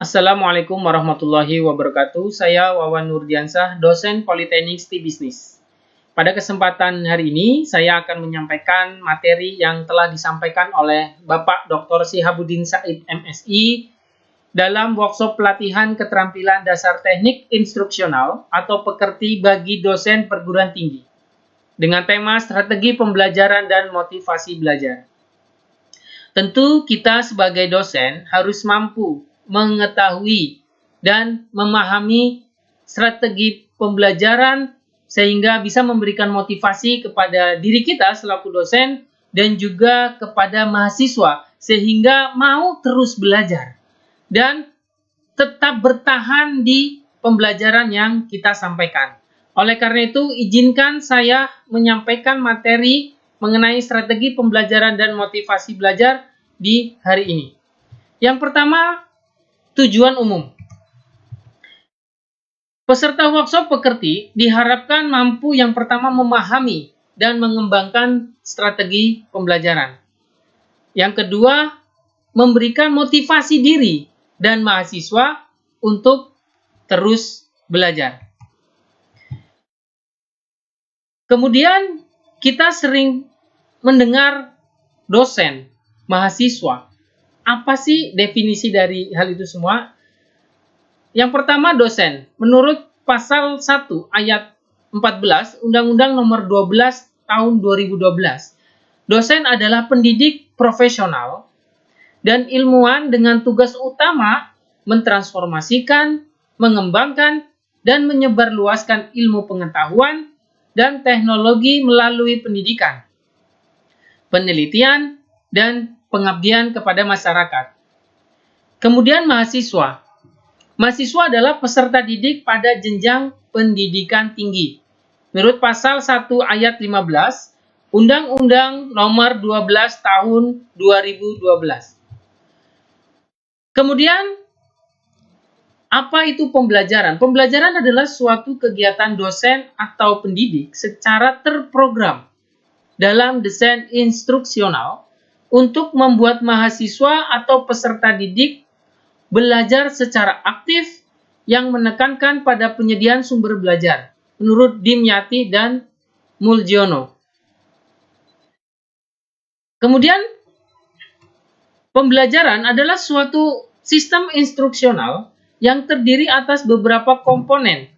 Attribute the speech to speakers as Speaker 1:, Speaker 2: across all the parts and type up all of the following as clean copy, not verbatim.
Speaker 1: Assalamualaikum warahmatullahi wabarakatuh. Saya Wawan Nurdiansah, dosen Politeknik STI Bisnis. Pada kesempatan hari ini, saya akan menyampaikan materi yang telah disampaikan oleh Bapak Dr. Syihabuddin Said MSI dalam workshop pelatihan keterampilan dasar teknik instruksional atau pekerti bagi dosen perguruan tinggi dengan tema strategi pembelajaran dan motivasi belajar. Tentu kita sebagai dosen harus mampu mengetahui dan memahami strategi pembelajaran sehingga bisa memberikan motivasi kepada diri kita selaku dosen dan juga kepada mahasiswa sehingga mau terus belajar dan tetap bertahan di pembelajaran yang kita sampaikan. Oleh karena itu, izinkan saya menyampaikan materi mengenai strategi pembelajaran dan motivasi belajar di hari ini. Yang pertama, tujuan umum. Peserta workshop pekerti diharapkan mampu yang pertama memahami dan mengembangkan strategi pembelajaran. Yang kedua, memberikan motivasi diri dan mahasiswa untuk terus belajar. Kemudian, kita sering mendengar dosen, mahasiswa. Apa sih definisi dari hal itu semua? Yang pertama, dosen. Menurut pasal 1 ayat 14 Undang-Undang Nomor 12 tahun 2012, dosen adalah pendidik profesional dan ilmuwan dengan tugas utama mentransformasikan, mengembangkan, dan menyebarluaskan ilmu pengetahuan dan teknologi melalui pendidikan, penelitian, dan pengabdian kepada masyarakat. Kemudian mahasiswa. Mahasiswa adalah peserta didik pada jenjang pendidikan tinggi. Menurut pasal 1 ayat 15 Undang-Undang Nomor 12 tahun 2012. Kemudian, apa itu pembelajaran? Pembelajaran adalah suatu kegiatan dosen atau pendidik secara terprogram dalam desain instruksional untuk membuat mahasiswa atau peserta didik belajar secara aktif yang menekankan pada penyediaan sumber belajar, menurut Dimyati dan Muljono. Kemudian, pembelajaran adalah suatu sistem instruksional yang terdiri atas beberapa komponen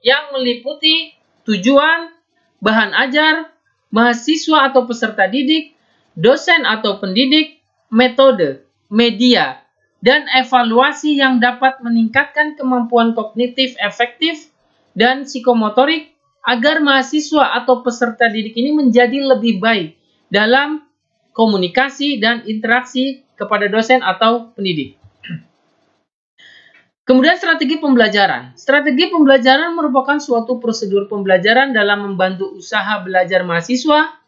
Speaker 1: yang meliputi tujuan, bahan ajar, mahasiswa atau peserta didik, dosen atau pendidik, metode, media, dan evaluasi yang dapat meningkatkan kemampuan kognitif efektif dan psikomotorik agar mahasiswa atau peserta didik ini menjadi lebih baik dalam komunikasi dan interaksi kepada dosen atau pendidik. Kemudian strategi pembelajaran. Strategi pembelajaran merupakan suatu prosedur pembelajaran dalam membantu usaha belajar mahasiswa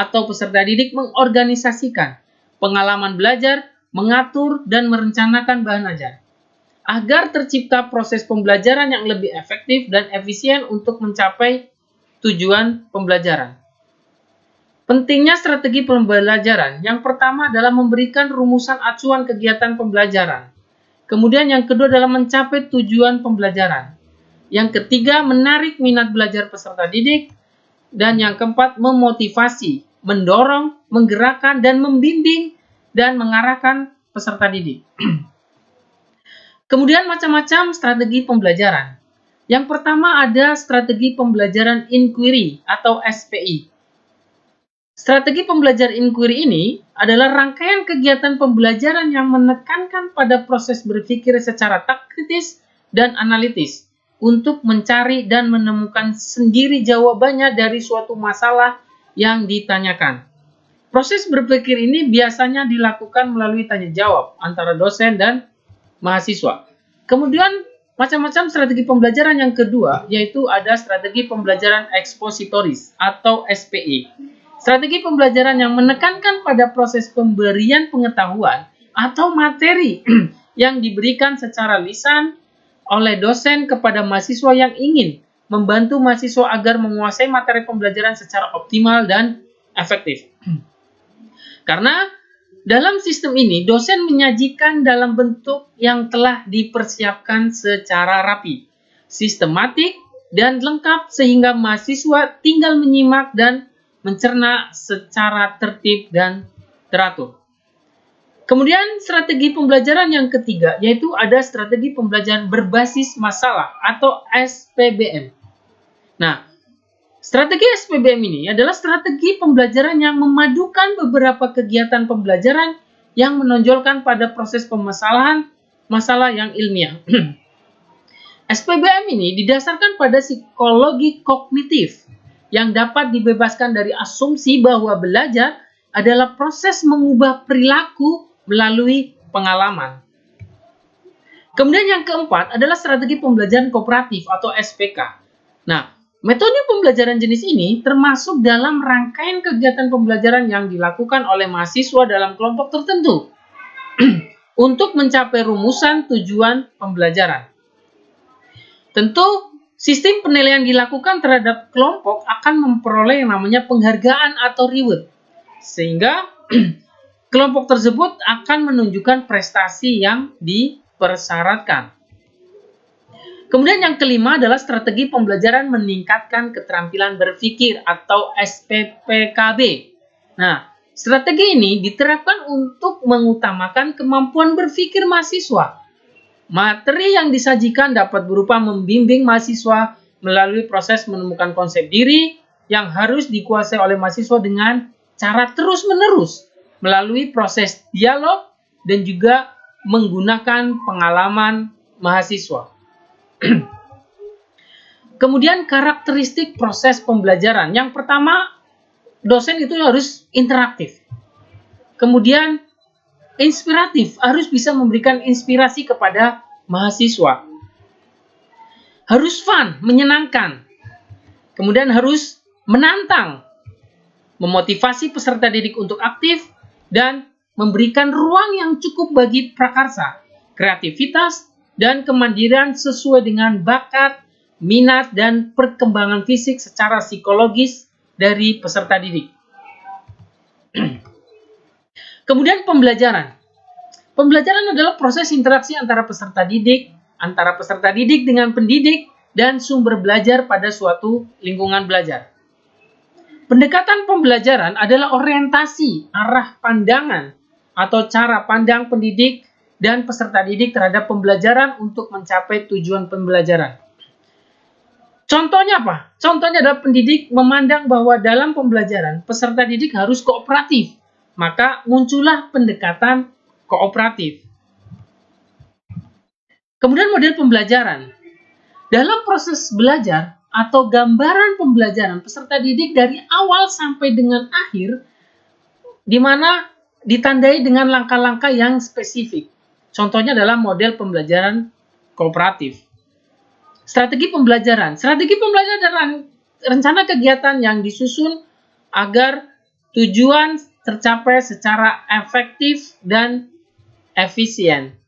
Speaker 1: atau peserta didik mengorganisasikan pengalaman belajar, mengatur, dan merencanakan bahan ajar, agar tercipta proses pembelajaran yang lebih efektif dan efisien untuk mencapai tujuan pembelajaran. Pentingnya strategi pembelajaran. Yang pertama adalah memberikan rumusan acuan kegiatan pembelajaran. Kemudian yang kedua adalah mencapai tujuan pembelajaran. Yang ketiga, menarik minat belajar peserta didik. Dan yang keempat, memotivasi, mendorong, menggerakkan, dan membimbing dan mengarahkan peserta didik. Kemudian macam-macam strategi pembelajaran. Yang pertama ada strategi pembelajaran inquiry atau SPI. Strategi pembelajaran inquiry ini adalah rangkaian kegiatan pembelajaran yang menekankan pada proses berpikir secara taktis dan analitis untuk mencari dan menemukan sendiri jawabannya dari suatu masalah yang ditanyakan. Proses berpikir ini biasanya dilakukan melalui tanya jawab antara dosen dan mahasiswa. Kemudian macam-macam strategi pembelajaran yang kedua yaitu ada strategi pembelajaran ekspositoris atau SPI. Strategi pembelajaran yang menekankan pada proses pemberian pengetahuan atau materi yang diberikan secara lisan oleh dosen kepada mahasiswa yang ingin membantu mahasiswa agar menguasai materi pembelajaran secara optimal dan efektif. Karena dalam sistem ini, dosen menyajikan dalam bentuk yang telah dipersiapkan secara rapi, sistematik, dan lengkap sehingga mahasiswa tinggal menyimak dan mencerna secara tertib dan teratur. Kemudian strategi pembelajaran yang ketiga, yaitu ada strategi pembelajaran berbasis masalah atau SPBM. Nah, strategi SPBM ini adalah strategi pembelajaran yang memadukan beberapa kegiatan pembelajaran yang menonjolkan pada proses pemasalahan masalah yang ilmiah. SPBM ini didasarkan pada psikologi kognitif yang dapat dibebaskan dari asumsi bahwa belajar adalah proses mengubah perilaku melalui pengalaman. Kemudian yang keempat adalah strategi pembelajaran kooperatif atau SPK. Nah, metode pembelajaran jenis ini termasuk dalam rangkaian kegiatan pembelajaran yang dilakukan oleh mahasiswa dalam kelompok tertentu untuk mencapai rumusan tujuan pembelajaran. Tentu, sistem penilaian dilakukan terhadap kelompok akan memperoleh yang namanya penghargaan atau reward, sehingga kelompok tersebut akan menunjukkan prestasi yang dipersyaratkan. Kemudian yang kelima adalah strategi pembelajaran meningkatkan keterampilan berpikir atau SPPKB. Nah, strategi ini diterapkan untuk mengutamakan kemampuan berpikir mahasiswa. Materi yang disajikan dapat berupa membimbing mahasiswa melalui proses menemukan konsep diri yang harus dikuasai oleh mahasiswa dengan cara terus-menerus melalui proses dialog dan juga menggunakan pengalaman mahasiswa. Kemudian karakteristik proses pembelajaran. Yang pertama, dosen itu harus interaktif. Kemudian inspiratif, harus bisa memberikan inspirasi kepada mahasiswa. Harus fun, menyenangkan. Kemudian harus menantang, memotivasi peserta didik untuk aktif, dan memberikan ruang yang cukup bagi prakarsa, kreativitas, dan kemandirian sesuai dengan bakat, minat, dan perkembangan fisik secara psikologis dari peserta didik. Kemudian pembelajaran. Pembelajaran adalah proses interaksi antara peserta didik dengan pendidik, dan sumber belajar pada suatu lingkungan belajar. Pendekatan pembelajaran adalah orientasi, arah pandangan, atau cara pandang pendidik dan peserta didik terhadap pembelajaran untuk mencapai tujuan pembelajaran. Contohnya apa? Contohnya adalah pendidik memandang bahwa dalam pembelajaran peserta didik harus kooperatif, maka muncullah pendekatan kooperatif. Kemudian model pembelajaran. Dalam proses belajar atau gambaran pembelajaran peserta didik dari awal sampai dengan akhir, di mana ditandai dengan langkah-langkah yang spesifik. Contohnya adalah model pembelajaran kooperatif. Strategi pembelajaran. Strategi pembelajaran adalah rencana kegiatan yang disusun agar tujuan tercapai secara efektif dan efisien.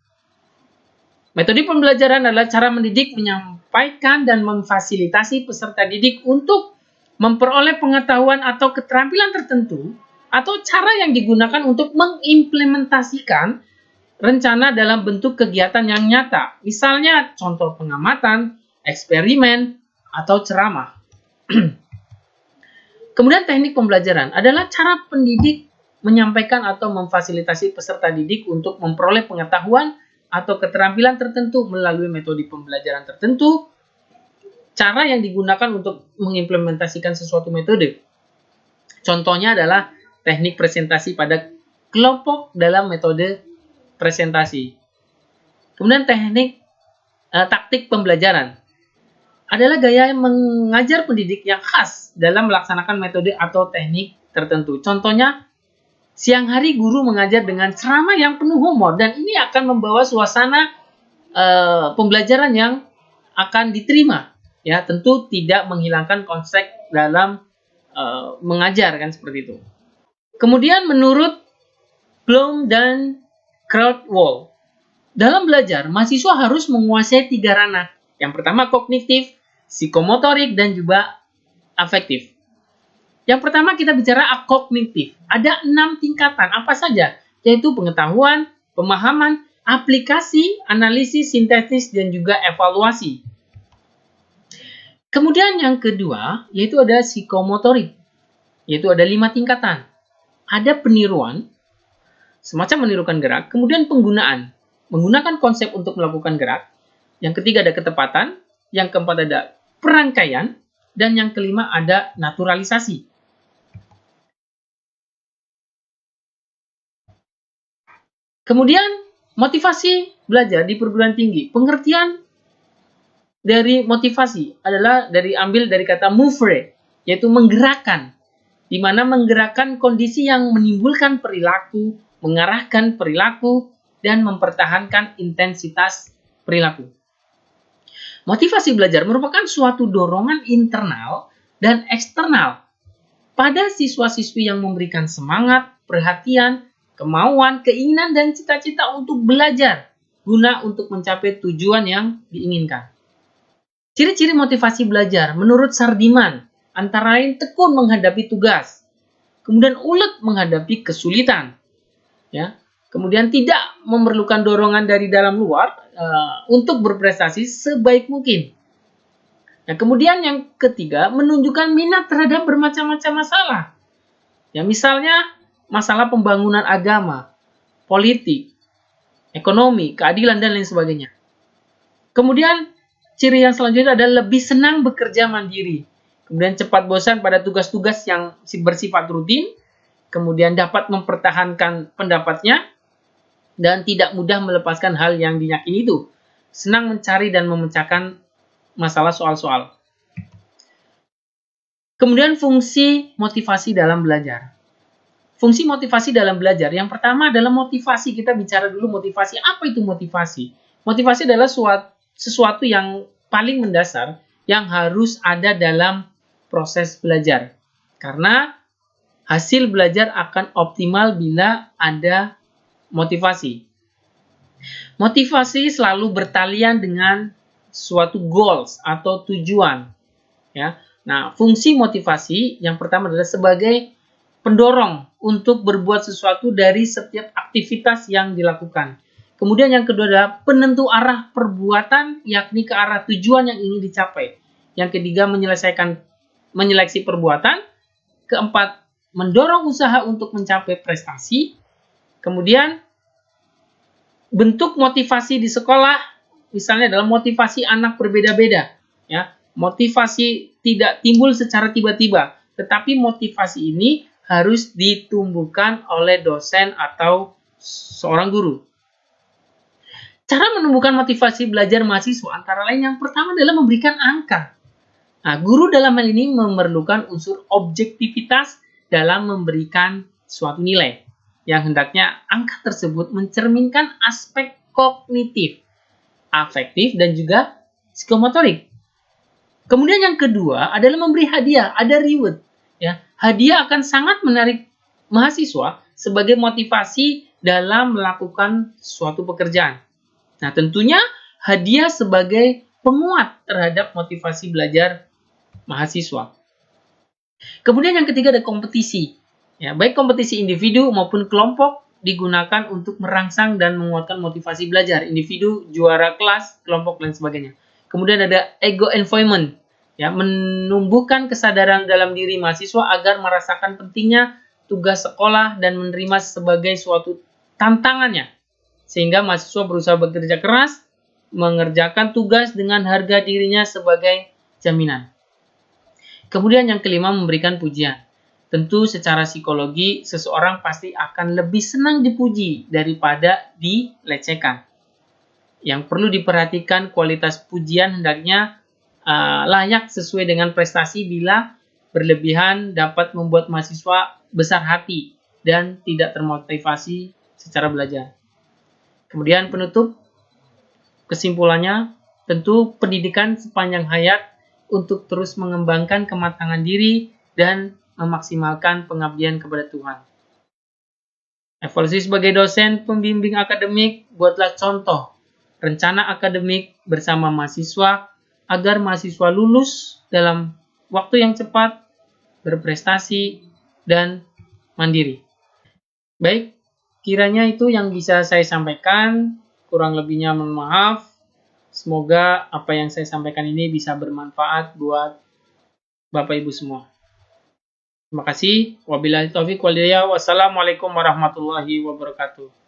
Speaker 1: Metode pembelajaran adalah cara mendidik menyampaikan dan memfasilitasi peserta didik untuk memperoleh pengetahuan atau keterampilan tertentu, atau cara yang digunakan untuk mengimplementasikan rencana dalam bentuk kegiatan yang nyata. Misalnya contoh pengamatan, eksperimen, atau ceramah. Kemudian teknik pembelajaran adalah cara pendidik menyampaikan atau memfasilitasi peserta didik untuk memperoleh pengetahuan atau keterampilan tertentu melalui metode pembelajaran tertentu. Cara yang digunakan untuk mengimplementasikan sesuatu metode. Contohnya adalah teknik presentasi pada kelompok dalam metode presentasi. Kemudian taktik pembelajaran adalah gaya mengajar pendidik yang khas dalam melaksanakan metode atau teknik tertentu. Contohnya, siang hari guru mengajar dengan ceramah yang penuh humor, dan ini akan membawa suasana pembelajaran yang akan diterima. Ya, tentu tidak menghilangkan konsep dalam mengajar, kan seperti itu. Kemudian menurut Bloom dan Krautwald, dalam belajar, mahasiswa harus menguasai 3 ranah. Yang pertama kognitif, psikomotorik, dan juga afektif. Yang pertama kita bicara kognitif. Ada 6 tingkatan. Apa saja? yaitu pengetahuan, pemahaman, aplikasi, analisis, sintesis, dan juga evaluasi. Kemudian yang kedua, yaitu ada psikomotorik, yaitu ada 5 tingkatan. Ada peniruan, semacam menirukan gerak, kemudian penggunaan, menggunakan konsep untuk melakukan gerak. Yang ketiga ada ketepatan, yang keempat ada perangkaian, dan yang kelima ada naturalisasi. Kemudian motivasi belajar di perguruan tinggi. Pengertian dari motivasi adalah ambil dari kata movere, yaitu menggerakkan, di mana menggerakkan kondisi yang menimbulkan perilaku, mengarahkan perilaku, dan mempertahankan intensitas perilaku. Motivasi belajar merupakan suatu dorongan internal dan eksternal pada siswa-siswi yang memberikan semangat, perhatian, kemauan, keinginan, dan cita-cita untuk belajar guna untuk mencapai tujuan yang diinginkan. Ciri-ciri motivasi belajar menurut Sardiman antara lain tekun menghadapi tugas, kemudian ulet menghadapi kesulitan, ya, kemudian tidak memerlukan dorongan dari dalam luar untuk berprestasi sebaik mungkin. Nah, kemudian yang ketiga, menunjukkan minat terhadap bermacam-macam masalah. Ya, misalnya masalah pembangunan agama, politik, ekonomi, keadilan, dan lain sebagainya. Kemudian ciri yang selanjutnya adalah lebih senang bekerja mandiri. Kemudian cepat bosan pada tugas-tugas yang bersifat rutin. Kemudian dapat mempertahankan pendapatnya dan tidak mudah melepaskan hal yang diyakini itu. Senang mencari dan memecahkan masalah soal-soal. Kemudian fungsi motivasi dalam belajar. Fungsi motivasi dalam belajar. Yang pertama adalah motivasi. Kita bicara dulu motivasi. Apa itu motivasi? Motivasi adalah sesuatu yang paling mendasar yang harus ada dalam proses belajar. Karena hasil belajar akan optimal bila ada motivasi. Motivasi selalu bertalian dengan suatu goals atau tujuan. Ya. Nah, fungsi motivasi yang pertama adalah sebagai pendorong untuk berbuat sesuatu dari setiap aktivitas yang dilakukan. Kemudian yang kedua adalah penentu arah perbuatan, yakni ke arah tujuan yang ingin dicapai. Yang ketiga menyeleksi perbuatan. Keempat, mendorong usaha untuk mencapai prestasi. Kemudian bentuk motivasi di sekolah misalnya adalah motivasi anak berbeda-beda, ya. Motivasi tidak timbul secara tiba-tiba, tetapi motivasi ini harus ditumbuhkan oleh dosen atau seorang guru. Cara menumbuhkan motivasi belajar mahasiswa antara lain yang pertama adalah memberikan angka. Nah, guru dalam hal ini memerlukan unsur objektivitas dalam memberikan suatu nilai, yang hendaknya angka tersebut mencerminkan aspek kognitif, afektif, dan juga psikomotorik. Kemudian yang kedua adalah memberi hadiah, ada reward. Ya, hadiah akan sangat menarik mahasiswa sebagai motivasi dalam melakukan suatu pekerjaan. Nah, tentunya hadiah sebagai penguat terhadap motivasi belajar mahasiswa. Kemudian yang ketiga ada kompetisi. Ya, baik kompetisi individu maupun kelompok digunakan untuk merangsang dan menguatkan motivasi belajar. Individu, juara kelas, kelompok, dan sebagainya. Kemudian ada ego environment. Ya, menumbuhkan kesadaran dalam diri mahasiswa agar merasakan pentingnya tugas sekolah dan menerima sebagai suatu tantangannya. Sehingga mahasiswa berusaha bekerja keras, mengerjakan tugas dengan harga dirinya sebagai jaminan. Kemudian yang kelima, memberikan pujian. Tentu secara psikologi, seseorang pasti akan lebih senang dipuji daripada dilecehkan. Yang perlu diperhatikan kualitas pujian hendaknya layak sesuai dengan prestasi. Bila berlebihan dapat membuat mahasiswa besar hati dan tidak termotivasi secara belajar. Kemudian penutup, kesimpulannya, tentu pendidikan sepanjang hayat untuk terus mengembangkan kematangan diri dan memaksimalkan pengabdian kepada Tuhan. Evaluasi sebagai dosen pembimbing akademik, buatlah contoh rencana akademik bersama mahasiswa agar mahasiswa lulus dalam waktu yang cepat, berprestasi, dan mandiri. Baik, Kiranya itu yang bisa saya sampaikan, kurang lebihnya mohon maaf. Semoga apa yang saya sampaikan ini bisa bermanfaat buat Bapak Ibu semua. Terima kasih. Wabillahi taufiq wal hidayah. Wassalamualaikum warahmatullahi wabarakatuh.